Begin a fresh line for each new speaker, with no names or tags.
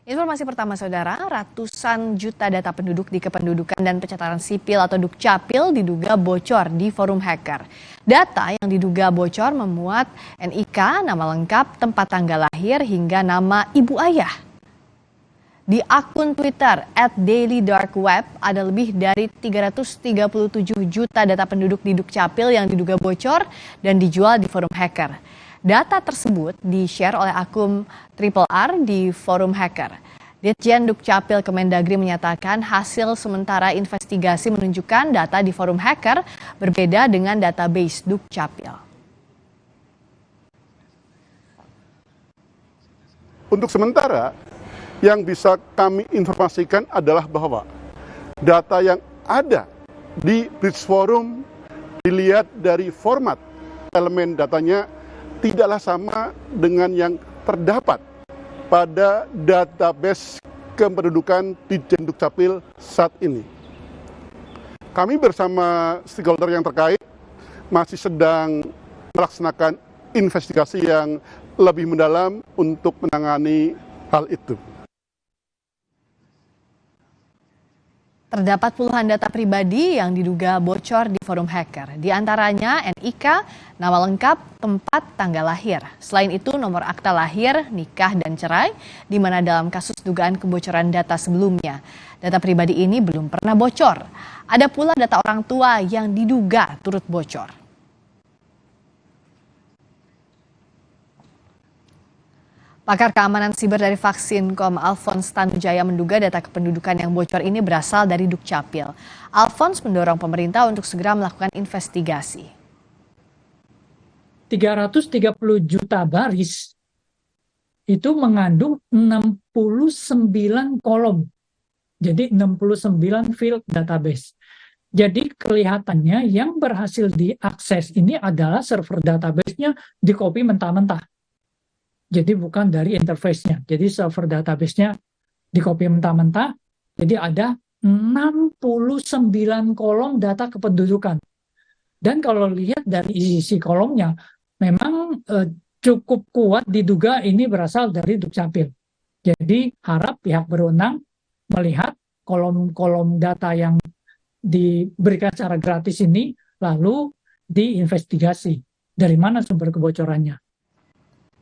Informasi pertama, Saudara, ratusan juta data penduduk di Kependudukan dan Pencatatan Sipil atau Dukcapil diduga bocor di forum hacker. Data yang diduga bocor memuat NIK, nama lengkap, tempat tanggal lahir, hingga nama ibu ayah. Di akun Twitter @dailydarkweb ada lebih dari 337 juta data penduduk di Dukcapil yang diduga bocor dan dijual di forum hacker. Data tersebut di-share oleh akun Triple R di forum hacker. Ditjen Dukcapil Kemendagri menyatakan hasil sementara investigasi menunjukkan data di forum hacker berbeda dengan database Dukcapil.
Untuk sementara, yang bisa kami informasikan adalah bahwa data yang ada di Bridge Forum dilihat dari format elemen datanya tidaklah sama dengan yang terdapat pada database kependudukan di Ditjen Dukcapil saat ini. Kami bersama stakeholder yang terkait masih sedang melaksanakan investigasi yang lebih mendalam untuk menangani hal itu.
Terdapat puluhan data pribadi yang diduga bocor di forum hacker. Di antaranya NIK, nama lengkap, tempat tanggal lahir. Selain itu nomor akta lahir, nikah, dan cerai, di mana dalam kasus dugaan kebocoran data sebelumnya. Data pribadi ini belum pernah bocor. Ada pula data orang tua yang diduga turut bocor. Pakar keamanan siber dari Vaksin.com, Alphonse Tanujaya, menduga data kependudukan yang bocor ini berasal dari Dukcapil. Alphonse mendorong pemerintah untuk segera melakukan investigasi.
330 juta baris itu mengandung 69 kolom. Jadi 69 field database. Jadi kelihatannya yang berhasil diakses ini adalah server database-nya di-copy mentah-mentah. Jadi bukan dari interface-nya. Jadi server database-nya di-copy mentah-mentah. Jadi ada 69 kolom data kependudukan. Dan kalau lihat dari isi kolomnya, memang cukup kuat diduga ini berasal dari Dukcapil. Jadi harap pihak berwenang melihat kolom-kolom data yang diberikan secara gratis ini, lalu diinvestigasi dari mana sumber kebocorannya.